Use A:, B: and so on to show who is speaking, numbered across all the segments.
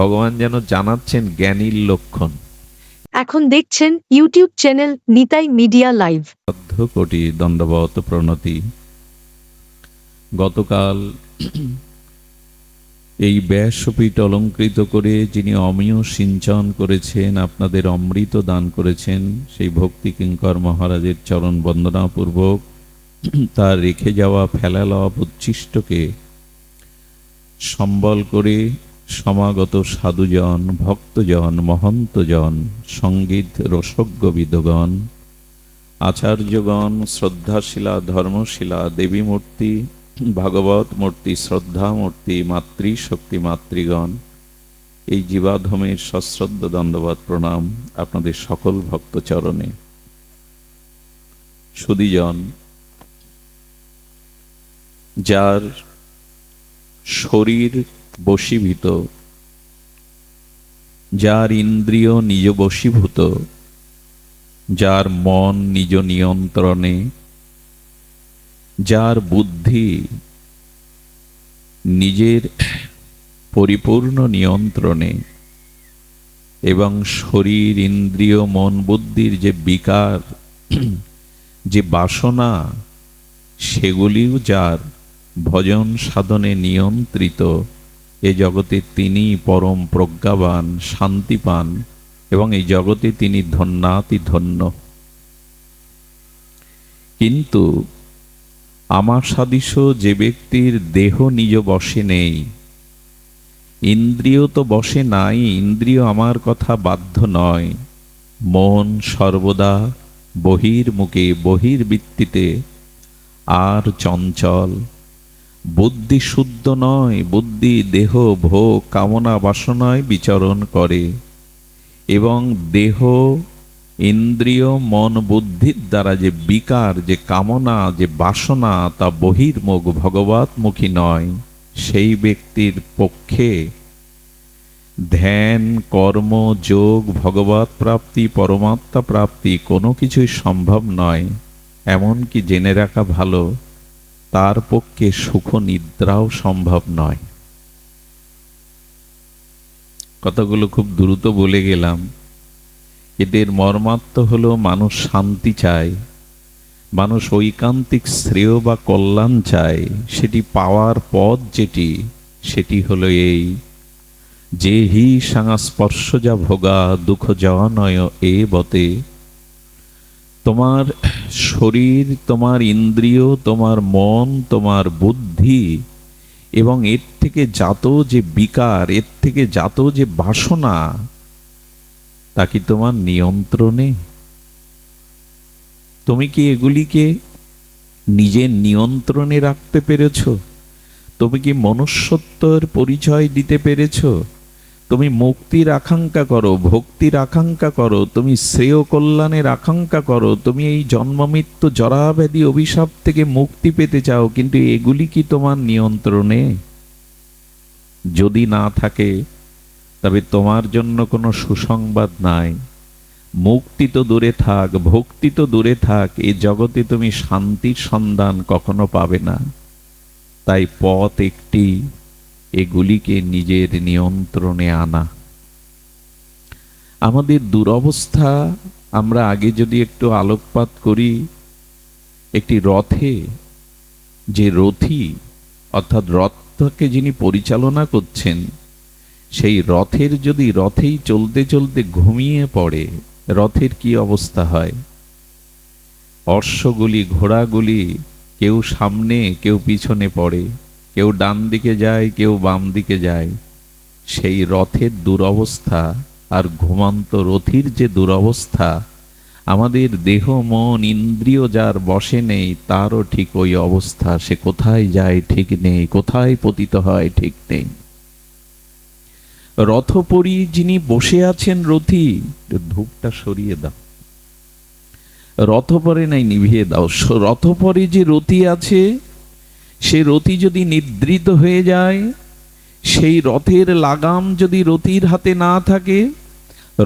A: ভগবান যেন জানাচ্ছেন জ্ঞানীর লক্ষণ।
B: এখন দেখছেন YouTube channel Nitai media live.
A: কোটি দণ্ডবত প্রণতি। গতকাল এই ব্যাসপীঠ অলঙ্কৃত করে যিনি অমিয় সিঞ্চন করেছেন, আপনাদের অমৃত দান করেছেন, সেই ভক্তি কিঙ্কর মহারাজের চরণ বন্দনাপূর্বক তার রেখে যাওয়া ফেলালব উচ্ছিষ্টকে সম্বল করে সমাগত সাধুজন, ভক্তজন, মহন্তজন, সঙ্গীত রসজ্ঞবিদগণ, আচার্যগণ, শ্রদ্ধাশীলা ধর্মশীলা দেবী মূর্তি, ভাগবত মূর্তি, শ্রদ্ধা মূর্তি, মাতৃশক্তি মাতৃগণ, এই জীবাধমের সশ্রদ্ধ দণ্ডবত প্রণাম আপনাদের সকল ভক্ত চরণে। সুধীজন, যার শরীর বশীভূত, যার ইন্দ্রিয় নিজ বশীভূত, যার মন নিজ নিয়ন্ত্রণে, যার বুদ্ধি নিজের পরিপূর্ণ নিয়ন্ত্রণে, এবং শরীর ইন্দ্রিয় মন বুদ্ধির যে বিকার, যে বাসনা, সেগুলিও যার ভজন সাধনে নিয়ন্ত্রিত, এ জগতে তিনি পরম প্রজ্ঞাবান, শান্তি পান এবং এই জগতে তিনি ধন্যাতি ধন্য। কিন্তু আমার সাদৃশ্য যে ব্যক্তির দেহ নিজ বশে নেই, ইন্দ্রিয় তো বশে নাই, ইন্দ্রিয় আমার কথা বাধ্য নয়, মন সর্বদা বহির্মুখে বহির্বৃত্তিতে আর চঞ্চল, বুদ্ধি শুদ্ধ নয়, বুদ্ধি দেহ ভোগ কামনা বাসনায় বিচরণ করে এবং দেহ ইন্দ্রিয় মন বুদ্ধির দ্বারা যে বিকার, যে কামনা, যে বাসনা, তা বহির্মুখ ভগবতমুখী নয়। সেই ব্যক্তির পক্ষে ধ্যান, কর্ম, যোগ, ভগবত প্রাপ্তি, পরমাত্মা প্রাপ্তি কোনো কিছুই সম্ভব নয়। এমনকি জেনে রাখা ভালো, তার পক্ষে সুখ নিদ্রাও সম্ভব নয়। কথাগুলো খুব দ্রুত বলে গেলাম। এদের মর্মার্থ হলো মানুষ শান্তি চায়, মানুষ ঐকান্তিক শ্রেয় বা কল্যাণ চায়। সেটি পাওয়ার পথ যেটি, সেটি হলো এই যে হি সংস্পর্শজা ভোগা দুঃখ জনয় এ বতে। তোমার শরীর, তোমার ইন্দ্রিয়, তোমার মন, তোমার বুদ্ধি এবং এর থেকে জাত যে বিকার, এর থেকে জাত যে বাসনা, তা কি তোমার নিয়ন্ত্রণে? তুমি কি এগুলিকে নিজের নিয়ন্ত্রণে রাখতে পেরেছ? তুমি কি মনুষ্যত্বের পরিচয় দিতে পেরেছ? তুমি মুক্তির আকাঙ্ক্ষা করো, ভক্তির আকাঙ্ক্ষা করো, তুমি শ্রেয় কল্যাণের আকাঙ্ক্ষা করো, তুমি এই জন্মমৃত্যু জরাব্যাধি অভিশাপ থেকে মুক্তি পেতে চাও, কিন্তু এগুলি কি তোমার নিয়ন্ত্রণে? যদি না থাকে তবে তোমার জন্য কোনো সুসংবাদ নাই। মুক্তি তো দূরে থাক, ভক্তি তো দূরে থাক, এই জগতে তুমি শান্তির সন্ধান কখনো পাবে না। তাই পথ একটি, এগুলিকে নিজের নিয়ন্ত্রণে আনা। আমাদের দুরবস্থা আমরা আগে যদি একটু আলোকপাত করি, একটি রথে যে রথী, অর্থাৎ রথকে যিনি পরিচালনা করছেন, সেই রথের যদি রথেই চলতে চলতে ঘুমিয়ে পড়ে, রথের কি অবস্থা হয়? অশ্বগুলি, ঘোড়াগুলি কেউ সামনে কেউ পিছনে পড়ে, কেউ ডান দিকে যায়, কেউ বাম দিকে যায়। সেই রথের দুরবস্থা আর ঘুমন্ত রথীর যে দুরবস্থা, আমাদের দেহ মন ইন্দ্রিয় যার বশে নেই, তারও ঠিক ওই অবস্থা। সে কোথায় যায় ঠিক নেই, কোথায় পতিত হয় ঠিক নেই। রথপরি যিনি বসে আছেন রথী, ধূপটা সরিয়ে দাও, রথপরে নাই নিভিয়ে দাও। রথপরে যে রথী আছে, সে রথী যদি নিদ্রিত হয়ে যায়, সেই রথের লাগাম যদি রথীর হাতে না থাকে,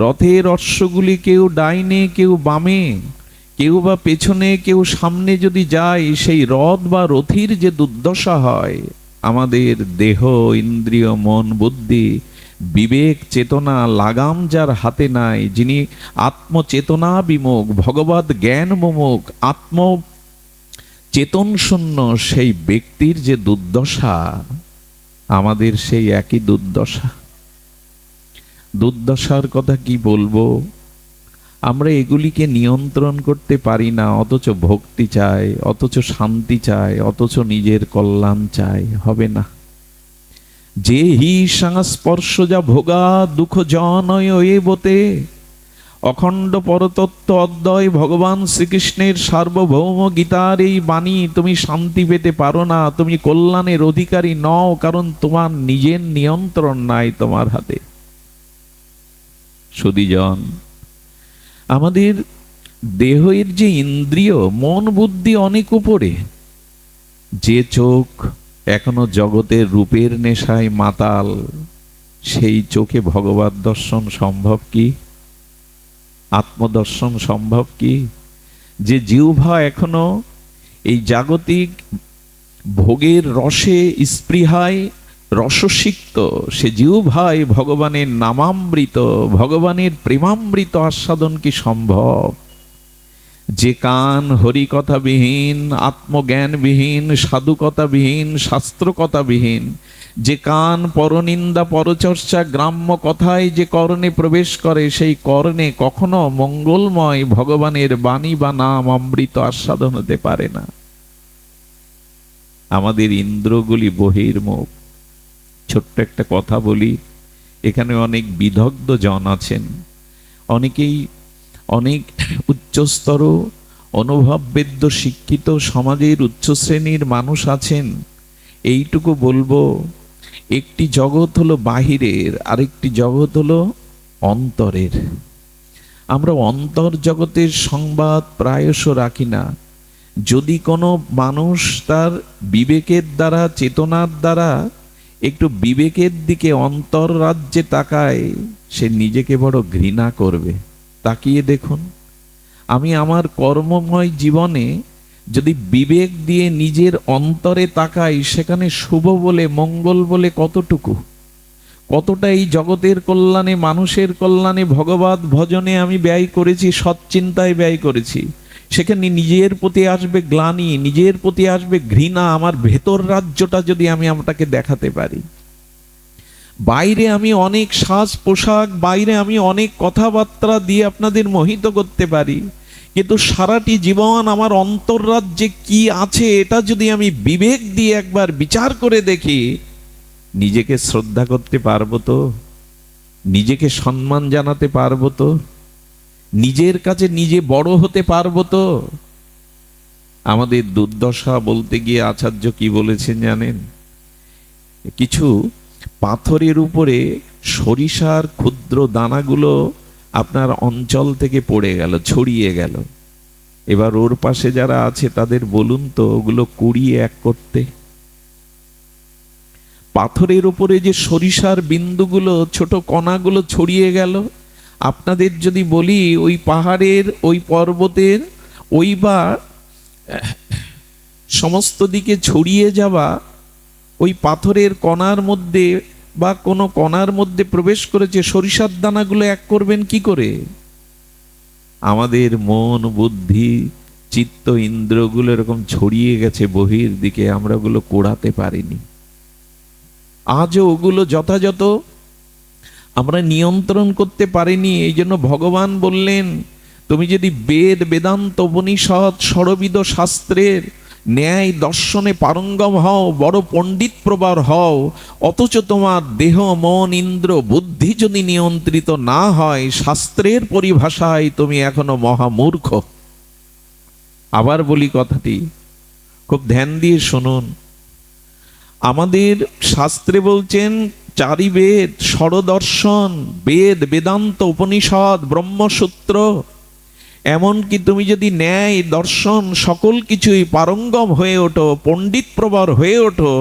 A: রথের অশ্বগুলি কেউ ডাইনে কেউ বামে, কেউ বা পেছনে কেউ সামনে যদি যায়, সেই রথ বা রথীর যে দুর্দশা হয়, আমাদের দেহ ইন্দ্রিয় মন বুদ্ধি বিবেক চেতনা লাগাম যার হাতে নাই, যিনি আত্মচেতনা বিমুখ, ভগবত জ্ঞান মুমুখ, আত্ম চেতন শূন্য, সেই ব্যক্তির যে দুর্দশা, আমাদের সেই একই দুর্দশা। দুর্দশার কথা কি বলবো? আমরা এগুলিকে নিয়ন্ত্রণ করতে পারি না, অথচ ভক্তি চাই, অথচ শান্তি চাই, অথচ নিজের কল্যাণ চাই। হবে না। যে হি সংস্পর্শ যা ভোগা দুঃখ জনয় বতে, অখণ্ড পরতত্ত্ব অদ্বয় ভগবান শ্রীকৃষ্ণের সার্বভৌম গীতার এই বাণী তুমি শান্তি পেতে পারো না, তুমি কল্যাণের অধিকারী নও, কারণ তোমার নিজের নিয়ন্ত্রণ নাই তোমার হাতে। সুধীজন, আমাদের দেহের যে ইন্দ্রিয়, মন বুদ্ধি অনেক উপরে, যে চোখ এখনো জগতের রূপের নেশায় মাতাল, সেই চোখে ভগবত দর্শন সম্ভব কি? আত্মদর্শন সম্ভব কি? যে জিহ্বা এখনো এই জাগতিক ভোগের রসে স্পৃহায় রসসিক্ত, সে জিহ্বায় ভগবানের নামামৃত, ভগবানের প্রেমামৃত আস্বাদন কি সম্ভব? যে কান হরিকথাবিহীন, আত্মজ্ঞানবিহীন, সাধুকথাবিহীন, শাস্ত্রকথাবিহীন, যে কান পরনিন্দা পরচর্চা গ্রাম্য কথায় যে কর্ণে প্রবেশ করে, সেই কর্ণে কখনো মঙ্গলময় ভগবানের বাণী বা নাম অমৃত আস্বাদন হতে পারে না। আমাদের ইন্দ্রগুলি বহির্মুখ। ছোট্ট একটা কথা বলি, এখানে অনেক বিদগ্ধ জন আছেন, অনেকেই অনেক উচ্চস্তর অনুভববেদ্য শিক্ষিত সমাজের উচ্চ শ্রেণীর মানুষ আছেন। এইটুকু বলবো, একটি জগৎ হলো বাহিরের, আরেকটি জগৎ হলো অন্তরের। আমরা অন্তর জগতের সংবাদ প্রায়শ রাখি না। যদি কোনো মানুষ তার বিবেকের দ্বারা, চেতনার দ্বারা একটু বিবেকের দিকে, অন্তর রাজ্যে তাকায়, সে নিজেকে বড় ঘৃণা করবে। তাকিয়ে দেখুন, আমি আমার কর্মময় জীবনে যদি বিবেক দিয়ে নিজের অন্তরে তাকাই, সেখানে শুভ বলে, মঙ্গল বলে কতটুকু, কতটা এই জগতের কল্যাণে, মানুষের কল্যাণে, ভগবত ভজনে আমি ব্যয় করেছি, সৎচিন্তায় ব্যয় করেছি। সেখানে নিজের প্রতি আসবে গ্লানি, নিজের প্রতি আসবে ঘৃণা। আমার ভেতর রাজ্যটা যদি আমি আপনাকে দেখাতে পারি, বাইরে আমি অনেক সাজ পোশাক, বাইরে আমি অনেক কথাবার্তা দিয়ে আপনাদের মোহিত করতে পারি, কিন্তু সারাটি জীবন আমার অন্তর্রাজ্যে কি আছে, এটা যদি আমি বিবেক দিয়ে একবার বিচার করে দেখি, নিজেকে শ্রদ্ধা করতে পারবো তো? নিজেকে সম্মান জানাতে পারবো তো? নিজের কাছে নিজে বড় হতে পারবো তো? আমাদের দুর্দশা বলতে গিয়ে আচার্য কি বলেছেন জানেন? কিছু পাথরের উপরে সরিষার ক্ষুদ্র দানাগুলো আপনার অঞ্চল থেকে পড়ে গেল, ছড়িয়ে গেল। এবার ওর পাশে যারা আছে তাদের বলুন তো, ওগুলো কুড়িয়ে এক করতে। পাথরের উপরে যে সরিষার বিন্দুগুলো, ছোট কণাগুলো ছড়িয়ে গেল, আপনাদের যদি বলি ওই পাহাড়ের, ওই পর্বতের, ওই বা সমস্ত দিকে ছড়িয়ে যাওয়া ওই পাথরের কণার মধ্যে বা কোনো কণার মধ্যে প্রবেশ করেছে সরিষার দানাগুলো এক করবেন কি করে? আমাদের মন বুদ্ধি চিত্ত ইন্দ্রগুলো এরকম ছড়িয়ে গেছে বহির দিকে, আমরা ওগুলো কোড়াতে পারিনি। আজও ওগুলো যথাযথ আমরা নিয়ন্ত্রণ করতে পারিনি। এই জন্য ভগবান বললেন, তুমি যদি বেদ, বেদান্ত, উপনিষদ, ষড়বিদ শাস্ত্রের ন্যায় দর্শনে পারঙ্গম হও, বড় পণ্ডিত প্রবার হও, অথচ তোমার দেহ, মন, ইন্দ্র, বুদ্ধি যদি নিয়ন্ত্রিত না হয়, শাস্ত্রের পরিভাষায় তুমি এখনো মহামূর্খ। আবার বলি কথাটি, খুব ধ্যান দিয়ে শুনুন। আমাদের শাস্ত্রে বলছেন চারি বেদ, ষড়দর্শন, বেদ, বেদান্ত, উপনিষদ, ব্রহ্মসূত্র, এমনকি তুমি যদি ন্যায় দর্শন সকল কিছুই পারঙ্গম হয়ে ওঠো, পণ্ডিত প্রবর হয়ে ওঠো,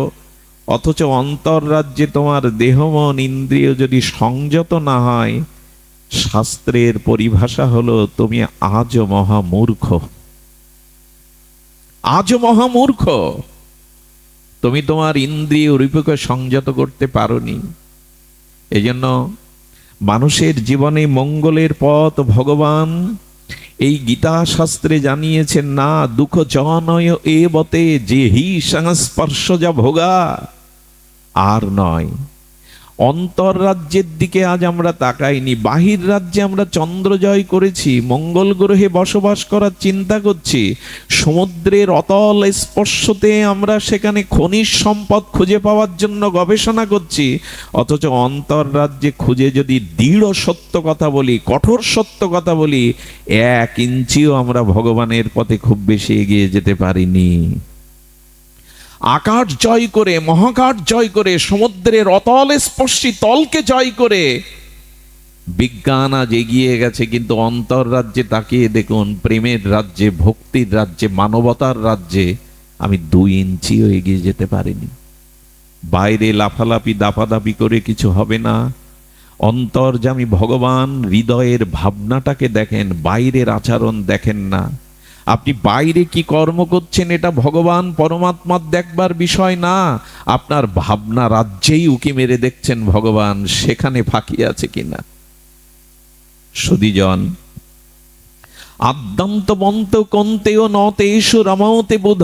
A: অথচ অন্তর্রাজ্যে তোমার দেহ মন ইন্দ্রিয় যদি সংযত না হয়, শাস্ত্রের পরিভাষা হলো তুমি আজও মহামূর্খ। আজও মহামূর্খ। তুমি তোমার ইন্দ্রিয় রূপকে সংযত করতে পারোনি। এই জন্য মানুষের জীবনে মঙ্গলের পথ ভগবান এই গীতা শাস্ত্রে জানিয়েছেন, না দুঃখ জনয় এ বতে যে হি সংস্পর্শ যা ভোগা। আর নয়, অন্তর রাজ্যের দিকে আজ আমরা তাকাইনি। বাহির রাজ্যে আমরা চন্দ্র জয় করেছি, মঙ্গল গ্রহে বসবাস করার চিন্তা করছি, সমুদ্রের অতল স্পর্শতে আমরা সেখানে খনিজ সম্পদ খুঁজে পাওয়ার জন্য গবেষণা করছি। অথচ অন্তর রাজ্যে খুঁজে যদি দৃঢ় সত্য কথা বলি, কঠোর সত্য কথা বলি, 1 ইঞ্চিও আমরা ভগবানের পথে খুব বেশি এগিয়ে যেতে পারিনি। আকাশ জয় করে, মহাকাশ জয় করে, সমুদ্রের অতল স্পর্শী তলকে জয় করে বিজ্ঞান আজ এগিয়ে গেছে, কিন্তু অন্তর রাজ্যে তাকিয়ে দেখুন, প্রেমের রাজ্যে, ভক্তির রাজ্যে, মানবতার রাজ্যে আমি 2 ইঞ্চিও এগিয়ে যেতে পারিনি। বাইরে লাফালাফি দাপাদাপি করে কিছু হবে না। অন্তর্যামী ভগবান হৃদয়ের ভাবনাটাকে দেখেন, বাইরের আচরণ দেখেন না। আপনি বাইরে কি কর্ম করছেন এটা ভগবান পরমাত্মার দেখবার বিষয় না, আপনার ভাবনা রাজ্যেই উকি মেরে দেখছেন ভগবান সেখানে ফাঁকি আছে কিনা। সুধীজন, আদ্যন্তবন্ত কন্তেও নতেষু রমতে বুধ।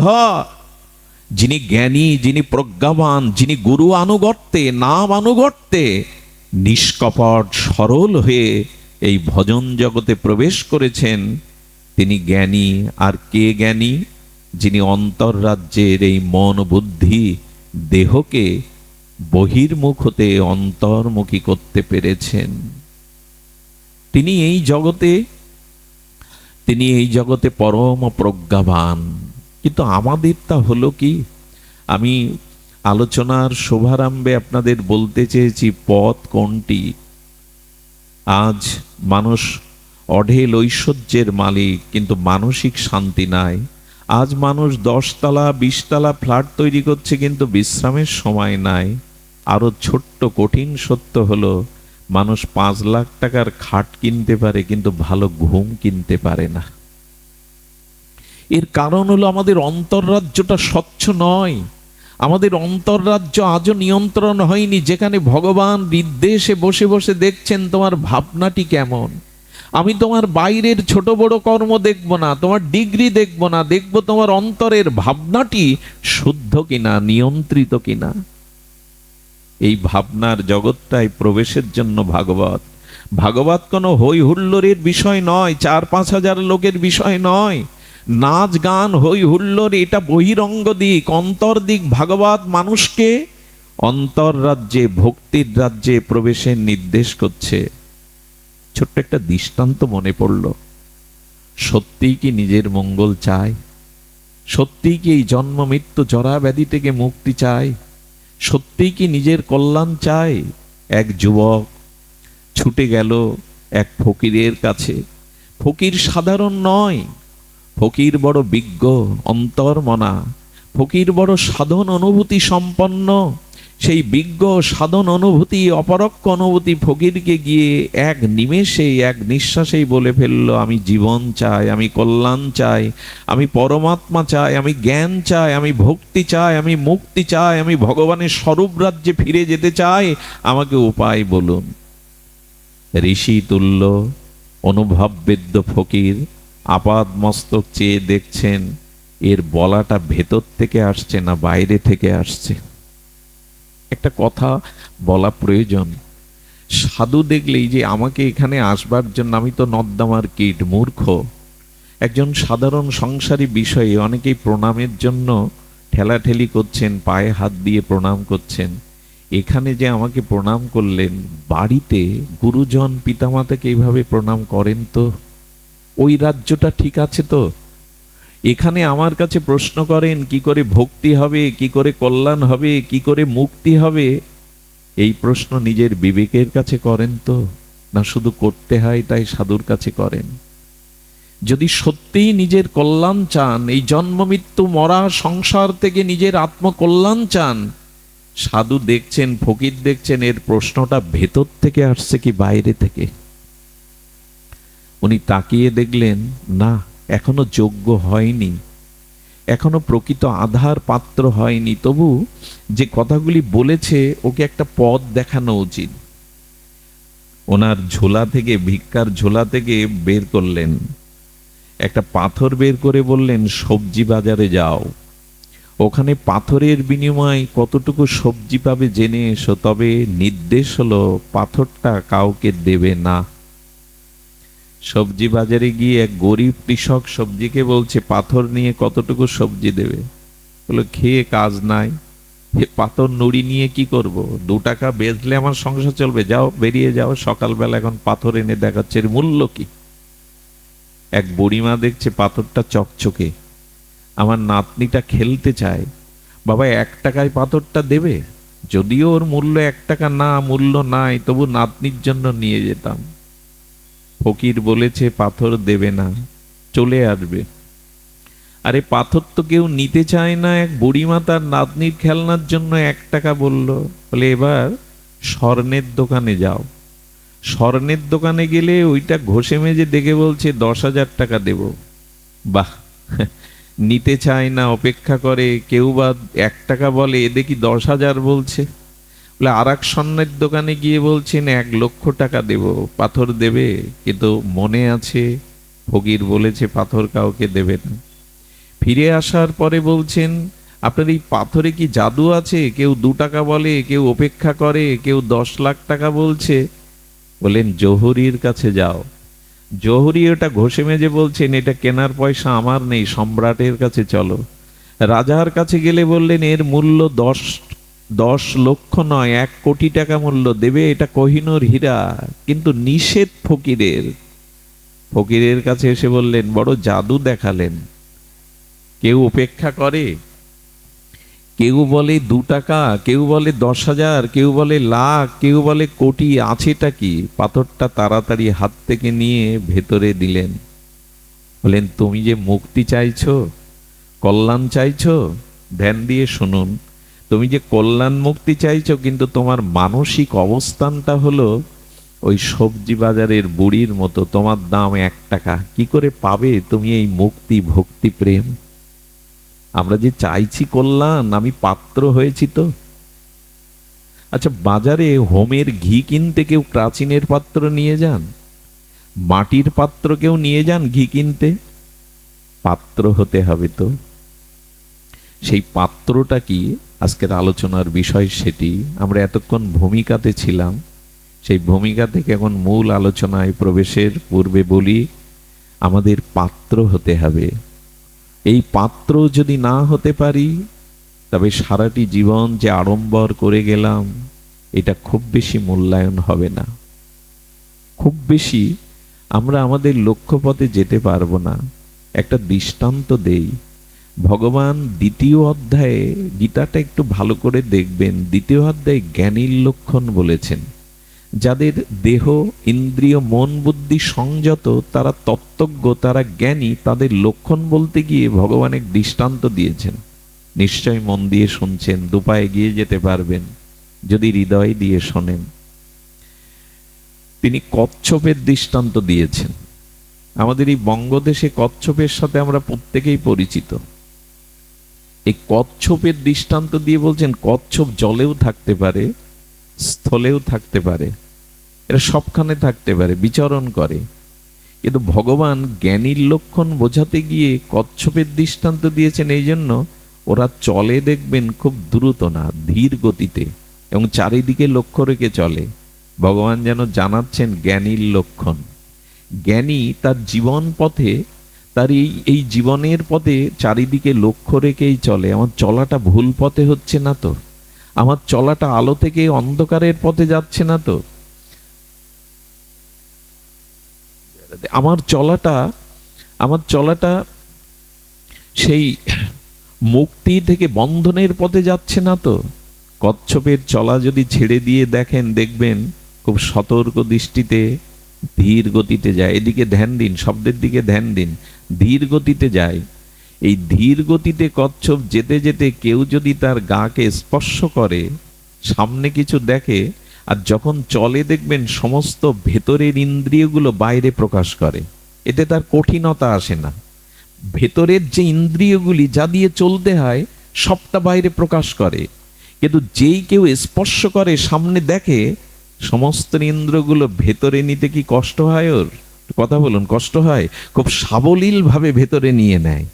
A: যিনি জ্ঞানী, যিনি প্রজ্ঞাবান, যিনি গুরু আনুগত্যে, নাম আনুগত্যে নিষ্কপট সরল হয়ে এই ভজন জগতে প্রবেশ করেছেন, তিনি জ্ঞানী। আর কে জ্ঞানী? যিনি অন্তর্রাজ্যের এই মন বুদ্ধি দেহকে বহির্মুখ হতে অন্তর্মুখী করতে পেরেছেন। তিনি এই জগতে পরম প্রজ্ঞাবান। কিন্তু আমাদের তা হলো কি? আমি আলোচনার শুভারম্ভে আপনাদের বলতে চেয়েছি পথ কোনটি। আজ মানুষ অঢেল ঐশ্বর্যের মালিক, কিন্তু মানসিক শান্তি নাই। আজ মানুষ 10 তলা 20 তলা ফ্ল্যাট তৈরি করছে, কিন্তু বিশ্রামের সময় নাই। আরো ছোট্ট কঠিন সত্য হলো, মানুষ 5 লাখ টাকার খাট কিনতে পারে, কিন্তু ভালো ঘুম কিনতে পারে না। এর কারণ হলো আমাদের অন্তর্রাজ্যটা স্বচ্ছ নয়। আমাদের অন্তর্রাজ্য আজও নিয়ন্ত্রণ হয়নি, যেখানে ভগবান নির্দেশে বসে বসে দেখছেন তোমার ভাবনাটি কেমন। আমি তোমার বাইরের ছোট বড় কর্ম দেখব না, তোমার ডিগ্রি দেখব না, দেখব তোমার অন্তরের ভাবনাটি শুদ্ধ কিনা, নিয়ন্ত্রিত কিনা। এই ভাবনার জগৎটায় প্রবেশের জন্য ভাগবত কোনো হই হুল্লোড়ের বিষয় নয়, 4-5 হাজার লোকের বিষয় নয়। নাচ গান হই হুল্লোড় এটা বহিরঙ্গ দিক, অন্তর দিক। ভাগবত মানুষকে অন্তর রাজ্যে, ভক্তির রাজ্যে প্রবেশের নির্দেশ করছে। ছোট্ট একটা দৃষ্টান্ত মনে পড়ল। সত্যিই কি নিজের মঙ্গল চায়? সত্যিই কি এই জন্ম মৃত্যু জরা ব্যাধি থেকে মুক্তি চায়? সত্যিই কি নিজের কল্যাণ চায়? এক যুবক ছুটে গেল এক ফকিরের কাছে। ফকির সাধারণ নয়, ফকির বড় বিজ্ঞ, অন্তর্মনা। ফকির বড় সাধন অনুভূতি সম্পন্ন। সেই বিজ্ঞ সাধন অনুভূতি, অপরোক্ষ অনুভূতি ফকিরকে গিয়ে এক নিমেষে, এক নিঃশ্বাসেই বলে ফেললো, আমি জীবন চাই, আমি কল্যাণ চাই, আমি পরমাত্মা চাই, আমি জ্ঞান চাই, আমি ভক্তি চাই, আমি মুক্তি চাই, আমি ভগবানের স্বরূপ রাজ্যে ফিরে যেতে চাই, আমাকে উপায় বলুন। ঋষি তুল্য অনুভব বেদ্য ফকির আপাদ মস্তক চেয়ে দেখছেন এর বলাটা ভেতর থেকে আসছে না বাইরে থেকে আসছে। একটা কথা বলা প্রয়োজন। সাধু দেখলেই যে আমাকে এখানে আসবার জন্য, আমি তো নর্দমার কীট, মূর্খ, একজন সাধারণ সংসারী বিষয়ে অনেকেই প্রণামের জন্য ঠেলাঠেলি করছেন, পায়ে হাত দিয়ে প্রণাম করছেন। এখানে যে আমাকে প্রণাম করলেন, বাড়িতে গুরুজন পিতামাতাকে এইভাবে প্রণাম করেন তো? ওই রাজ্যটা ঠিক আছে তো? এখানে আমার কাছে প্রশ্ন করেন কি করে ভক্তি হবে, কি করে কল্যাণ হবে, কি করে মুক্তি হবে? এই প্রশ্ন নিজের বিবেকের কাছে করেন তো, না শুধু করতে হয় তাই সাধুর কাছে করেন? যদি সত্যিই নিজের কল্যাণ চান, এই জন্ম মৃত্যু মরা সংসার থেকে নিজের আত্মকল্যাণ চান, সাধু দেখছেন, ফকির দেখছেন, এর প্রশ্নটা ভেতর থেকে আসছে কি বাইরে থেকে? উনি তাকিয়ে দেখলেন না, এখনো যোগ্য হয়নি, এখনো প্রকৃত আধার পাত্র হয়নি। তবু যে কথাগুলি বলেছে ওকে একটা পথ দেখানো উচিত। ওনার ঝোলা থেকে, ভিক্ষার ঝোলা থেকে বের করলেন একটা পাথর, বের করে বললেন সবজি বাজারে যাও, ওখানে পাথরের বিনিময়ে কতটুকু সবজি পাবে জেনে এসো, তবে নির্দেশ হলো পাথরটা কাউকে দেবে না। সবজি বাজারে গিয়ে এক গরিব কৃষক সবজিকে বলছে পাথর নিয়ে কতটুকু সবজি দেবে? বলে খেয়ে কাজ নাই, এ পাথর নুড়ি নিয়ে কি করব? 2 টাকা বেচলে আমার সংসার চলবে, যাও বেরিয়ে যাও, সকালবেলা এখন পাথর এনে দেখাচ্ছে, এর মূল্য কি? এক বুড়িমা দেখছে পাথরটা চকচকে, আমার নাতনিটা খেলতে চায়, বাবা 1 টাকায় পাথরটা দেবে? যদিও ওর মূল্য 1 টাকা না, মূল্য নাই, তবু নাতনির জন্য নিয়ে যেতাম। ফকির বলেছে পাথর দেবে না, চলে আসবে। আরে পাথর তো কেউ নিতে চায় না, এক বুড়িমা তার নাতনির খেলনার জন্য 1 টাকা বলল। বলে এবার স্বর্ণের দোকানে যাও, স্বর্ণের দোকানে গেলে ওইটা ঘষে মেজে দেখে বলছে 10,000 টাকা দেব। বাহ, নিতে চায় না, অপেক্ষা করে, কেউ বা 1 টাকা বলে, এ দেখি 10,000 বলছে। বলে আর এক স্বর্ণের দোকানে গিয়ে বলছেন 1,00,000 টাকা দেব, পাথর দেবে? কিন্তু মনে আছে ফকির বলেছে পাথর কাউকে দেবে না। ফিরে আসার পরে বলছেন আপনার এই পাথরে কি জাদু আছে? কেউ 2 টাকা বলে, কেউ অপেক্ষা করে, কেউ 10 লাখ টাকা বলছে। বলেন জহুরির কাছে যাও, জহুরি ওটা ঘষে মেজে বলছেন এটা কেনার পয়সা আমার নেই, সম্রাটের কাছে চলো। রাজার কাছে গেলে বললেন এর মূল্য 10 লক্ষ নয়, 1 কোটি টাকা মূল্য, দেবে? এটা কোহিনূর হীরা। কিন্তু নিষেধ ফকিরের। ফকিরের কাছে এসে বললেন বড় জাদু দেখালেন। কেউ অপেক্ষা করে, কেউ বলে 2 টাকা, কেউ বলে 10,000, কেউ বলে লাখ, কেউ বলে কোটি, আছেটা কি? পাথরটা তাড়াতাড়ি হাত থেকে নিয়ে ভেতরে দিলেন। বলেন তুমি যে মুক্তি চাইছো, কল্যাণ চাইছো, ধ্যান দিয়ে শুনুন, তুমি যে কল্যাণ মুক্তি চাইছো, কিন্তু তোমার মানসিক অবস্থানটা হলো ওই সবজি বাজারের বুড়ির মতো, তোমার দাম 1 টাকা। কি করে পাবে তুমি এই মুক্তি, ভক্তি, প্রেম? আমরা যে চাইছি কল্যাণ, আমি পাত্র হয়েছি তো। আচ্ছা, বাজারে হোমের ঘি কিনতে কেউ প্রাচীনের পাত্র নিয়ে যান? মাটির পাত্র কেউ নিয়ে যান ঘি কিনতে? পাত্র হতে হবে তো। সেই পাত্রটা কি আজকের আলোচনার বিষয়, সেটি আমরা এতক্ষণ ভূমিকাতে ছিলাম। সেই ভূমিকা থেকে এখন মূল আলোচনায় প্রবেশের পূর্বে বলি আমাদের পাত্র হতে হবে। এই পাত্র যদি না হতে পারি, তবে সারাটি জীবন যে আড়ম্বর করে গেলাম এটা খুব বেশি মূল্যায়ন হবে না, খুব বেশি আমরা আমাদের লক্ষ্যপথে যেতে পারবো না। একটা দৃষ্টান্ত দেই, ভগবান 2য় অধ্যায়ে, গীতাটা একটু ভালো করে দেখবেন, 2য় অধ্যায়ে জ্ঞানীর লক্ষণ বলেছেন। যাদের দেহ, ইন্দ্রিয়, মন, বুদ্ধি সংযত, তারা তত্ত্বজ্ঞ, তারা জ্ঞানী, তাদের লক্ষণ বলতে গিয়ে ভগবান এক দৃষ্টান্ত দিয়েছেন। নিশ্চয় মন দিয়ে শুনছেন, 2 পায়ে এগিয়ে যেতে পারবেন যদি হৃদয় দিয়ে শোনেন। তিনি কচ্ছপের দৃষ্টান্ত দিয়েছেন। আমাদের এই বঙ্গদেশে কচ্ছপের সাথে আমরা প্রত্যেকেই পরিচিত। এই কচ্ছপের দৃষ্টান্ত দিয়ে বলছেন কচ্ছপ জলেও থাকতে পারে, স্থলেও থাকতে পারে, এরা সবখানে থাকতে পারে, বিচরণ করে। কিন্তু ভগবান জ্ঞানীর লক্ষণ বোঝাতে গিয়ে কচ্ছপের দৃষ্টান্ত দিয়েছেন এই জন্য, ওরা চলে দেখবেন খুব দ্রুত না, ধীর গতিতে, এবং চারিদিকে লক্ষ্য রেখে চলে। ভগবান যেন জানাচ্ছেন জ্ঞানীর লক্ষণ। জ্ঞানী তার জীবন পথে, তার এই জীবনের পথে চারিদিকে লক্ষ্য রেখেই চলে। আমার চলাটা ভুল পথে হচ্ছে না তো? আমার চলাটা আলো থেকে অন্ধকারের পথে যাচ্ছে না তো? আমার চলাটা সেই মুক্তি থেকে বন্ধনের পথে যাচ্ছে না তো? কচ্ছপের চলা যদি ছেড়ে দিয়ে দেখেন, দেখবেন খুব সতর্ক দৃষ্টিতে ধীর গতিতে যায়। এদিকে ধ্যান দিন, শব্দের দিকে ধ্যান দিন, ধীর গতিতে যায়। এই ধীর গতিতে কচ্ছপ যেতে যেতে কেউ যদি তার গাকে স্পর্শ করে, সামনে কিছু দেখে, আর যখন চলে দেখবেন সমস্ত ভেতরের ইন্দ্রিয়গুলো বাইরে প্রকাশ করে, এতে তার কঠিনতা আসে না। ভেতরের যে ইন্দ্রিয়গুলি যা দিয়ে চলতে হয় সবটা বাইরে প্রকাশ করে। কিন্তু যেই কেউ স্পর্শ করে, সামনে দেখে, সমস্ত ইন্দ্রগুলো ভেতরে নিতে কি কষ্ট হয় ওর? কথা বলুন, কষ্ট হয়? খুব সাবলীল ভাবে ভেতরে নিয়ে নেয়।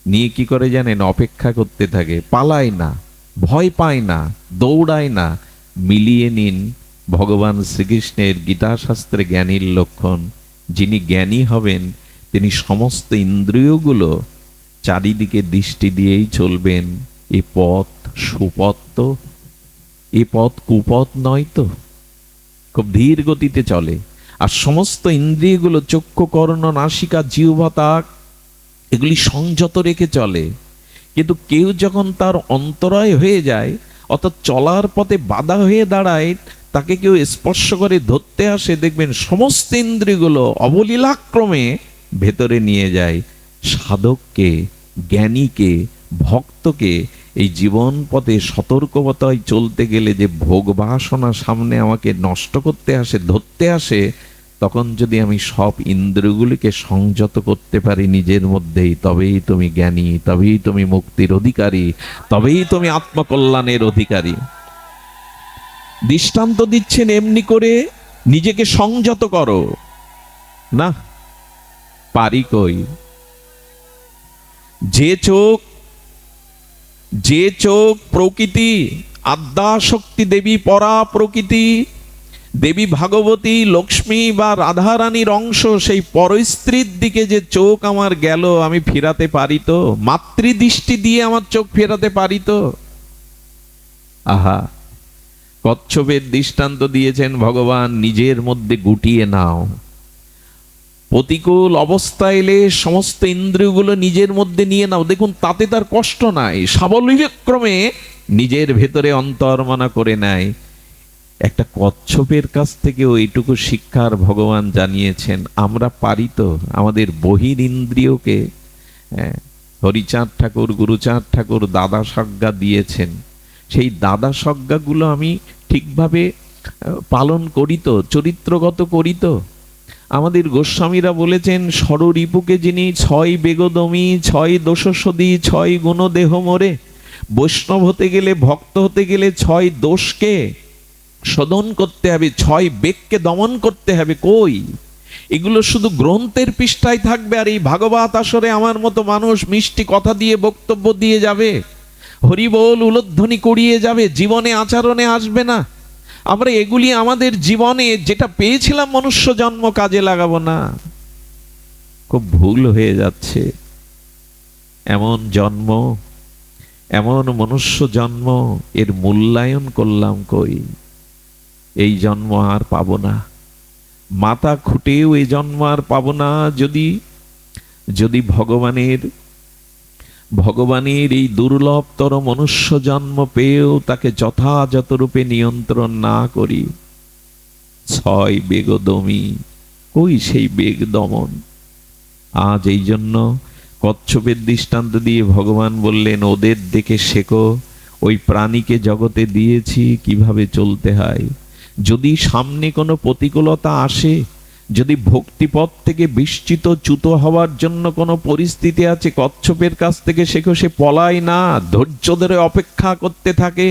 A: নিয়ে কি করে জানেন? অপেক্ষা করতে থাকে, পালায় না, ভয় পায় না, দৌড়ায় না। মিলিয়ে নিন ভগবান শ্রীকৃষ্ণের গীতা শাস্ত্রে জ্ঞানীর লক্ষণ। যিনি জ্ঞানী হবেন তিনি সমস্ত ইন্দ্রিয়গুলো চারিদিকে দৃষ্টি দিয়েই চলবেন। এ পথ সুপথ তো, এ পথ কুপথ নয় তো। খুব ধীর গতিতে চলে। আর সমস্ত ইন্দ্রিয়গুলো চক্ষু, কর্ণ, নাসিকা, জিহ্বা, ত্বক এগুলি সংযত রেখে চলে। কিন্তু কেউ যখন তার অন্তরায় হয়ে যায়, অর্থাৎ চলার পথে বাধা হয়ে দাঁড়ায়, তাকে কেউ স্পর্শ করে ধরতে আসে, দেখবেন সমস্ত ইন্দ্রিয়গুলো অবলীলাক্রমে ভেতরে নিয়ে যায়। সাধককে, জ্ঞানীকে, ভক্তকে এই জীবন পথে সতর্কতায় চলতে গেলে যে ভোগ বাসনা সামনে আমাকে নষ্ট করতে আসে, ধরতে আসে, তখন যদি আমি সব ইন্দ্রিয়গুলিকে সংযত করতে পারি নিজের মধ্যেই, তবেই তুমি জ্ঞানী, তবেই তুমি মুক্তির অধিকারী, তবেই তুমি আত্মকল্যাণের অধিকারী। দৃষ্টান্ত দিচ্ছেন এমনি করে নিজেকে সংযত করো। না, পারি কই? যে চোখ প্রকৃতি, আদ্যাশক্তি দেবী পরা প্রকৃতি, দেবী ভাগবতী, লক্ষ্মী বা রাধারানীর অংশ, সেই পরস্ত্রীর দিকে যে চোখ আমার গেল, আমি ফেরাতে পারি তো? মাতৃদৃষ্টি দিয়ে আমার চোখ ফেরাতে পারি তো? আহা, কচ্ছপের দৃষ্টান্ত দিয়েছেন ভগবান, নিজের মধ্যে গুটিয়ে নাও। প্রতিকূল অবস্থা এলে সমস্ত ইন্দ্রিয়গুলো নিজের মধ্যে নিয়ে নাও। দেখুন, তাতে তার কষ্ট নাই, সাবলীলক্রমে নিজের ভেতরে অন্তর্মনা করে নেয়। একটা কচ্ছপের কাছ থেকে এইটুকু শিক্ষার ভগবান জানিয়েছেন। আমরা পারি তো আমাদের বহির ইন্দ্রিয়কে? হরিচাঁদ ঠাকুর, গুরুচাঁদ ঠাকুর দাদা সজ্ঞা দিয়েছেন। সেই দাদা সজ্ঞাগুলো আমি ঠিকভাবে পালন করি তো, চরিত্রগত করি তো? আমাদের গোস্বামীরা বলেছেন, ষড়রিপুকে যিনি ছয় বেগদমি, ছয় দোষসদি, ছয় গুণ দেহ মোরে। বৈষ্ণব হতে গেলে, ভক্ত হতে গেলে ছয় দোষকে শোধন করতে হবে, ছয় বেগকে দমন করতে হবে। কই? এগুলো শুধু গ্রন্থের পৃষ্ঠায় থাকবে, আর এই ভাগবত আসরে আমার মতো মানুষ মিষ্টি কথা দিয়ে বক্তব্য দিয়ে যাবে, হরিবোল উলধ্বনি করিয়ে যাবে, জীবনে আচরণে আসবে না। আমরা এগুলি আমাদের জীবনে যেটা পেয়েছিলাম মনুষ্য জন্ম, কাজে লাগাবো না। খুব ভুল হয়ে যাচ্ছে। এমন জন্ম, এমন মনুষ্য জন্ম, এর মূল্যায়ন করলাম কই? এই জন্ম আর পাবো না, মাথা খুঁটেও এই জন্ম আর পাবো না। যদি ভগবানের এই দুর্লভতর মনুষ্য জন্ম পেয়েও তাকে যথাযথ রূপে নিয়ন্ত্রণ না করি। ছয় বেগদমি, কই সেই বেগ দমন? আজ এই জন্য কচ্ছপের দৃষ্টান্ত দিয়ে ভগবান বললেন, ওদের দেখে শেখো, ওই প্রাণীকে জগতে দিয়েছি কিভাবে চলতে হয়। যদি সামনে কোনো প্রতিকূলতা আসে, যদি ভক্তিপথ থেকে বিস্মিত চ্যুত হওয়ার জন্য কোনো পরিস্থিতি আছে, কচ্ছপের কাছ থেকে শেখো। সে পলায় না, ধৈর্য ধরে অপেক্ষা করতে থাকে।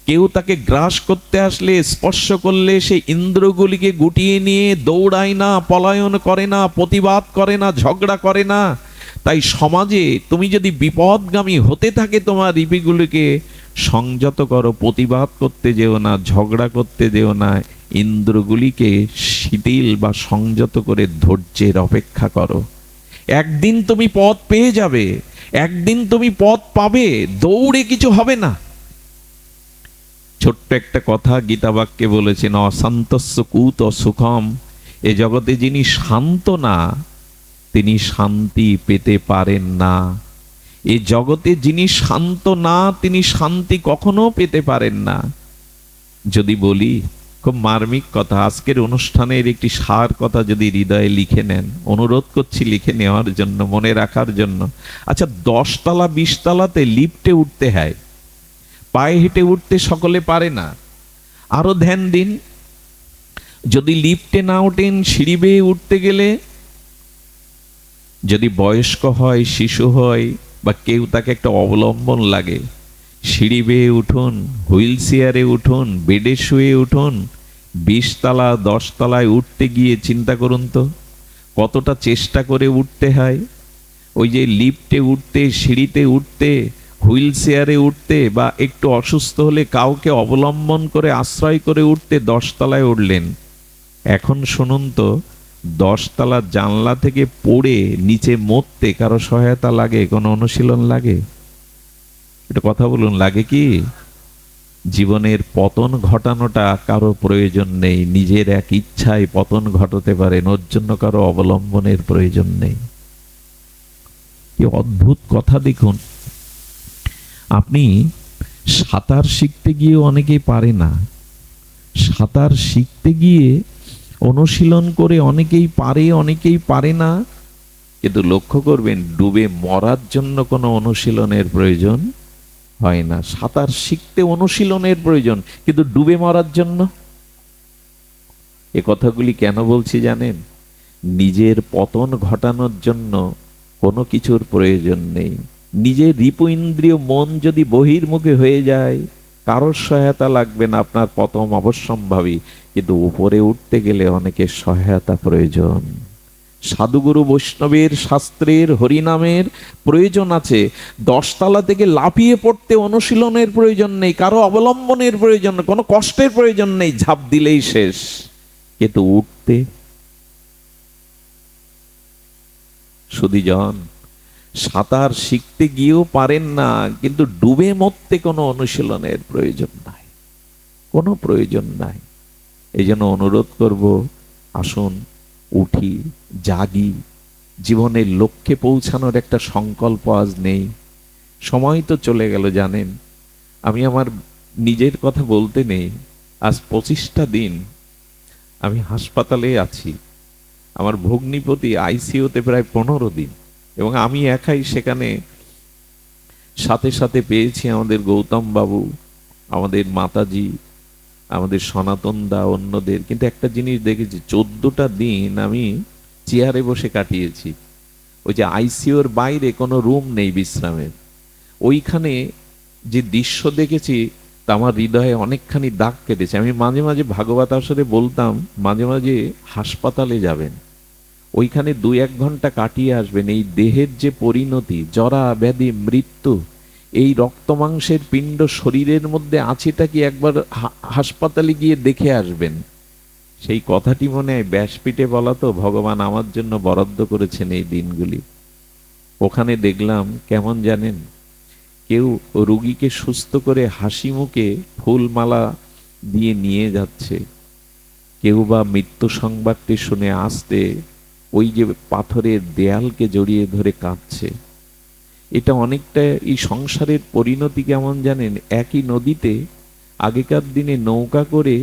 A: কেউ তাকে গ্রাস করতে আসলে, স্পর্শ করলে, সে ইন্দ্রগুলিকে গুটিয়ে নিয়ে দৌড়ায় না, পলায়ন করে না, প্রতিবাদ করে না, ঝগড়া করে না। তাই সমাজে তুমি যদি বিপদগামী হতে থাকে, তোমার রিপিগুলিকে সংযত করো, প্রতিবাদ করতে যেও না, ঝগড়া করতে যেও না। ইন্দ্রগুলিকে শিথিল বা সংযত করে ধৈর্যের অপেক্ষা করো। একদিন তুমি পথ পেয়ে যাবে, একদিন তুমি পথ পাবে, দৌড়ে কিছু হবে না। ছোট্ট একটা কথা গীতা বাক্যে বলেছেন, অশান্তস্য কুত সুখম। এ জগতে যিনি শান্ত না, তিনি শান্তি পেতে পারেন না। এ জগতে যিনি শান্ত না, তিনি শান্তি কখনো পেতে পারেন না। যদি বলি, খুব মার্মিক কথা, আজকের অনুষ্ঠানের একটি সার কথা যদি হৃদয়ে লিখে নেন, অনুরোধ করছি লিখে নেওয়ার জন্য, মনে রাখার জন্য। আচ্ছা, 10 তলা 20 তলাতে লিফটে উঠতে হয়, পায়ে হেঁটে উঠতে সকলে পারে না। আরো ধ্যান দিন, যদি লিফটে না ওঠেন, সিঁড়ি বেয়ে উঠতে গেলে, যদি বয়স্ক হয়, শিশু হয়, বা কেউ তাকে একটা অবলম্বন লাগে, সিঁড়ি বেয়ে উঠুন, হুইল চেয়ারে উঠুন, বেডে শুয়ে উঠুন, 20 তলা 10 তলায় উঠতে গিয়ে চিন্তা করুন তো কতটা চেষ্টা করে উঠতে হয়। ওই যে লিফটে উঠতে, সিঁড়িতে উঠতে, হুইল চেয়ারে উঠতে, বা একটু অসুস্থ হলে কাউকে অবলম্বন করে আশ্রয় করে উঠতে 10 তলায় উঠলেন। এখন শুনুন তো 10 তলার জানলা থেকে পড়ে নিচে মরতে কারো সহায়তা লাগে? কোনো অনুশীলন লাগে? এটা কথা বলুন, লাগে কি? জীবনের পতন ঘটানোটা কারো প্রয়োজন নেই, নিজের এক ইচ্ছায় পতন ঘটাতে পারেন, ওর জন্য কারো অবলম্বনের প্রয়োজন নেই। কি অদ্ভুত কথা দেখুন, আপনি সাঁতার শিখতে গিয়ে অনেকেই পারে না, সাঁতার শিখতে গিয়ে অনুশীলন করে অনেকেই পারে, অনেকেই পারে না, কিন্তু লক্ষ্য করবেন ডুবে মরার জন্য কোনো অনুশীলনের প্রয়োজন হয় না। সাঁতার শিখতে অনুশীলনের প্রয়োজন, কিন্তু ডুবে মরার জন্য? এ কথাগুলি কেন বলছি জানেন? নিজের পতন ঘটানোর জন্য কোনো কিছুর প্রয়োজন নেই। নিজের রিপু ইন্দ্রিয় মন যদি বহির্মুখী হয়ে যায়, কারোর সহায়তা লাগবে না, আপনার পতন অবশ্যম্ভাবী। কিন্তু উপরে উঠতে গেলে অনেকের সহায়তা প্রয়োজন। সাধুগুরু বৈষ্ণবের শাস্ত্রের হরিনামের প্রয়োজন আছে। 10 তলা থেকে লাফিয়ে পড়তে অনুশীলনের প্রয়োজন নেই, কারো অবলম্বনের প্রয়োজন নেই, কোনো কষ্টের প্রয়োজন নেই, ঝাঁপ দিলেই শেষ। কিন্তু উঠতে, সুধীজন, সাঁতার শিখতে গিয়েও পারেন না, কিন্তু ডুবে মরতে কোনো অনুশীলনের প্রয়োজন নাই, কোনো প্রয়োজন নাই। এই জন্য অনুরোধ করব, আসুন উঠি, জাগি, জীবনের লক্ষ্যে পৌঁছানোর একটা সংকল্প আজ নেই। সময় তো চলে গেল জানেন। আমি আমার নিজের কথা বলতে নেই, আজ 25টা দিন আমি হাসপাতালে আছি। আমার ভগ্নিপতি আইসিইউতে প্রায় 15 দিন, এবং আমি একাই সেখানে। সাথে সাথে পেয়েছি আমাদের গৌতম বাবু, আমাদের মাতাজি, আমাদের সনাতন দা, অন্যদের। কিন্তু একটা জিনিস দেখেছি, 14টা দিন আমি চেয়ারে বসে কাটিয়েছি। ওই যে আইসিইউর বাইরে কোনো রুম নেই বিশ্রামের, ওইখানে যে দৃশ্য দেখেছি তা আমার হৃদয়ে অনেকখানি দাগ কেটেছে। আমি মাঝে মাঝে ভাগবত আসরে বলতাম, মাঝে মাঝে হাসপাতালে যাবেন, ওইখানে 2-1 ঘন্টা কাটিয়ে আসবেন। এই দেহের যে পরিণতি, জরা ব্যাধি মৃত্যু, এই রক্ত মাংসের পিণ্ড শরীরের মধ্যে আছেটা কি একবার হাসপাতালে গিয়ে দেখে আসবেন। সেই কথাটি মনে হয় ব্যাসপীঠে বলা, তো ভগবান আমার জন্য বরাদ্দ করেছেন এই দিনগুলি। ওখানে দেখলাম কেমন জানেন, কেউ রোগীকে সুস্থ করে হাসি মুখে ফুলমালা দিয়ে নিয়ে যাচ্ছে, কেউ বা মৃত্যু সংবাদটি শুনে আসতে ওই যে পাথরের দেয়ালকে জড়িয়ে ধরে কাঁদছে। এটা অনেকটা এই সংসারের পরিণতি কেমন জানেন, একই নদীতে আগেকার দিনে নৌকা করে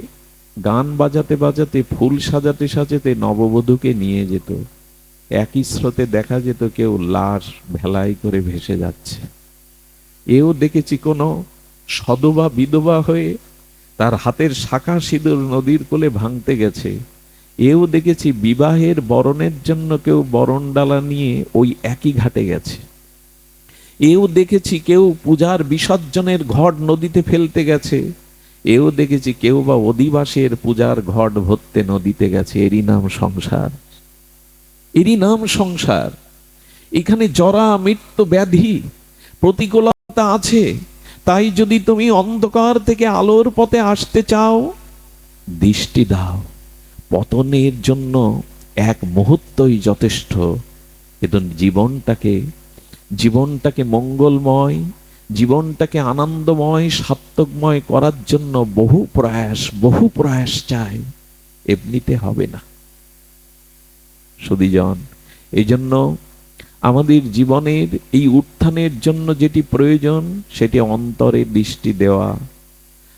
A: গান বাজাতে বাজাতে, ফুল সাজাতে সাজাতে নববধূকে নিয়ে যেত। একই স্রোতে দেখা যেত কেউ লাশ ভেলাই করে ভেসে যাচ্ছে। এও দেখেছি কোনো সধবা বিধবা হয়ে তার হাতের শাখা সিঁদুর নদীর কোলে ভাঙতে গেছে। এও দেখেছি বিবাহের বরণের জন্য কেউ বরণ ডালা নিয়ে ওই একই ঘাটে গেছে। এও দেখেছি কেউ পূজার বিসর্জনের ঘট নদীতে ফেলতে গেছে। এও দেখেছি কেউ বা অধিবাসের পূজার ঘট ভরতে নদীতে গেছে। এরই নাম সংসার, এরই নাম সংসার। এখানে জরা মৃত্যু ব্যাধি প্রতিকূলতা আছে। তাই যদি তুমি অন্ধকার থেকে আলোর পথে আসতে চাও, দৃষ্টি দাও। পতনের জন্য এক মুহূর্তই যথেষ্ট, কিন্তু জীবনটাকে মঙ্গলময়, জীবনটাকে আনন্দময়, সার্থকময় করার জন্য বহু প্রয়াস চাই, এমনিতে হবে না সুধীজন। এই জন্য আমাদের জীবনের এই উত্থানের জন্য যেটি প্রয়োজন, সেটি অন্তরে দৃষ্টি দেওয়া।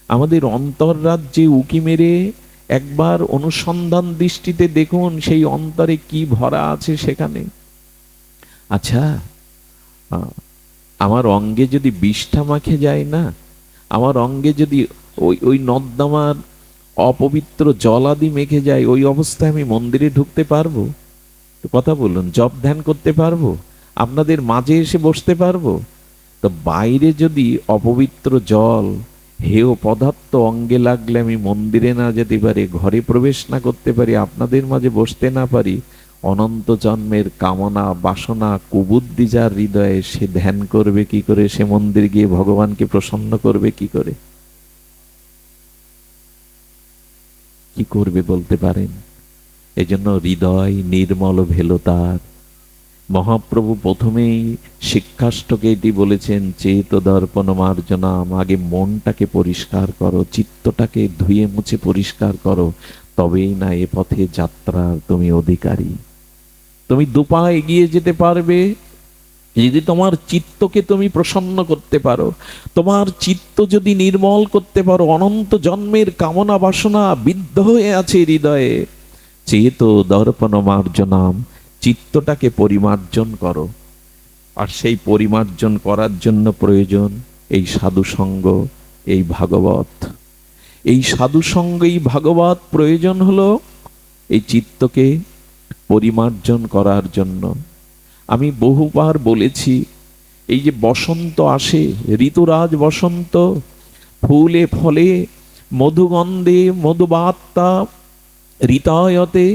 A: আমাদের অন্তররাজ্যে উকি মেরে একবার অনুসন্ধান দৃষ্টিতে দেখুন সেই অন্তরে কি ভরা আছে সেখানে। আচ্ছা, আমার অঙ্গে যদি বিষটা মাখে যায় না, আমার অঙ্গে যদি ওই নর্দমার অপবিত্র জলাদি মেখে যায়, ওই অবস্থায় আমি মন্দিরে ঢুকতে পারবো? কথা বলুন, জপ ধ্যান করতে পারবো? আপনাদের মাঝে এসে বসতে পারবো? তো বাইরে যদি অপবিত্র জল হেয় পদার্থ অঙ্গে লাগলে আমি মন্দিরে না যেতে পারি, ঘরে প্রবেশ না করতে পারি, আপনাদের মাঝে বসতে না পারি, অনন্ত জন্মের কামনা বাসনা কুবুদ্ধি যার হৃদয়ে, সে ধ্যান করবে কি করে? সে মন্দির গিয়ে ভগবানকে প্রসন্ন করবে কি করে? কি করবে বলতে পারেন? এজন্য হৃদয় নির্মল ভেলো তার। মহাপ্রভু প্রথমেই শিক্ষাষ্টকে এটি বলেছেন, চেত দর্পণ মার্জনাম, আগে মনটাকে পরিষ্কার করো, চিত্তটাকে ধুয়ে মুছে পরিষ্কার করো, তবেই না এ পথে যাত্রার তুমি অধিকারী। তুমি দুপা এগিয়ে যেতে পারবে যদি তোমার চিত্তকে তুমি প্রসন্ন করতে পারো, তোমার চিত্ত যদি নির্মল করতে পারো। অনন্ত জন্মের কামনা বাসনা বিদ্ধ হয়ে আছে হৃদয়ে, চেত দর্পণ মার্জনাম, চিত্তটাকে পরিমার্জন করো। আর সেই পরিমার্জন করার জন্য প্রয়োজন এই সাধু সঙ্গ, এই ভাগবত। এই সাধু সঙ্গ, এই ভাগবত প্রয়োজন হলো এই চিত্তকে পরিমার্জন করার জন্য। আমি বহুবার বলেছি, এই যে বসন্ত আসে, ঋতুরাজ বসন্ত, ফুলে ফলে মধুগন্ধে মধুবাত্তা ঋতায়তে,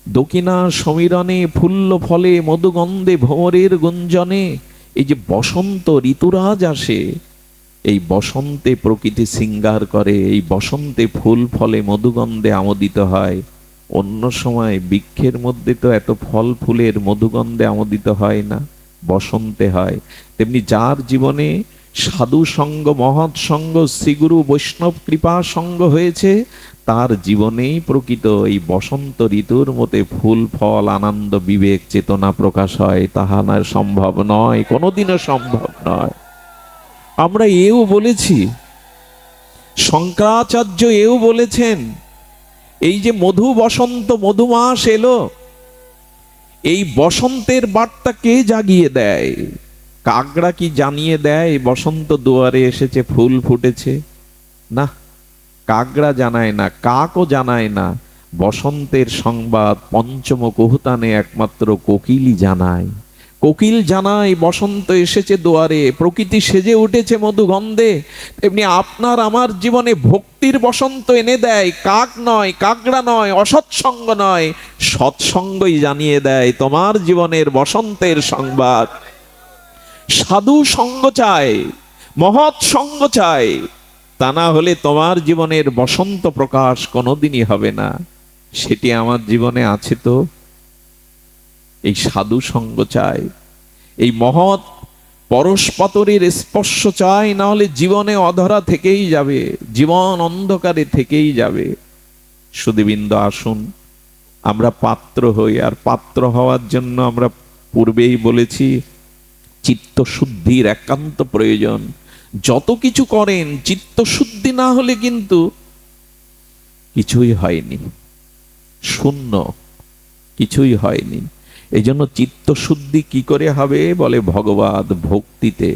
A: দক্ষিণা সমীরণে ফুল্ল ফলে মধুগন্ধে ভোরের গুঞ্জনে। এই যে বসন্ত ঋতুরাজ আসে, এই বসন্তে প্রকৃতি শৃঙ্গার করে, এই বসন্তে ফুল ফলে মধুগন্ধে আমোদিত হয়। অন্য সময় বৃক্ষের মধ্যে তো এত ফল ফুলের মধুগন্ধে আমোদিত হয় না, বসন্তে হয়। তেমনি যার জীবনে সাধু সঙ্গ, মহৎ সঙ্গ, শ্রীগুরু বৈষ্ণব কৃপা সঙ্গ হয়েছে, তার জীবনেই প্রকৃত এই বসন্ত ঋতুর মতে ফুল ফল আনন্দ বিবেক চেতনা প্রকাশ হয়। তাহা না সম্ভব নয়, কোনোদিনও সম্ভব নয়। আমরা এও বলেছি, শঙ্করাচার্য এও বলেছেন, এই যে মধু বসন্ত মধুমাস এলো, এই বসন্তের বার্তা কে জাগিয়ে দেয়? কাকড়া কি জানিয়ে দেয় বসন্ত দুয়ারে এসেছে, ফুল ফুটেছে? না, কাকড়া জানায় না, কাকও জানায় না। বসন্তের সংবাদ পঞ্চম কুহুতানে একমাত্র কোকিলই জানায়। কোকিল জানায় বসন্ত এসেছে দুয়ারে, প্রকৃতি সেজে উঠেছে মধুগন্ধে। তেমনি আপনার আমার জীবনে ভক্তির বসন্ত এনে দেয়, কাক নয়, কাকড়া নয়, অসৎসঙ্গ নয়, সৎসঙ্গই জানিয়ে দেয় তোমার জীবনের বসন্তের সংবাদ। সাধু সঙ্গ চাই, মহৎ সঙ্গ চাই, তা না হলে তোমার জীবনের বসন্ত প্রকাশ কোনোদিনই হবে না। সেটি আমার জীবনে আছে তো। এই সাধু সঙ্গ চাই, এই মহৎ পরশপাতরের স্পর্শ চাই, না হলে জীবনে অধরা থেকেই যাবে, জীবন অন্ধকারে থেকেই যাবে। সুধীবৃন্দ, আসুন আমরা পাত্র হই। আর পাত্র হওয়ার জন্য আমরা পূর্বেই বলেছি, চিত্তশুদ্ধির একান্ত প্রয়োজন। যত কিছু করেন চিত্তশুদ্ধি না হলে কিন্তু কিছুই হয়নি, শূন্য, কিছুই হয়নি। এই জন্য চিত্তশুদ্ধি কি করে হবে বলে? ভগবত ভক্তিতে।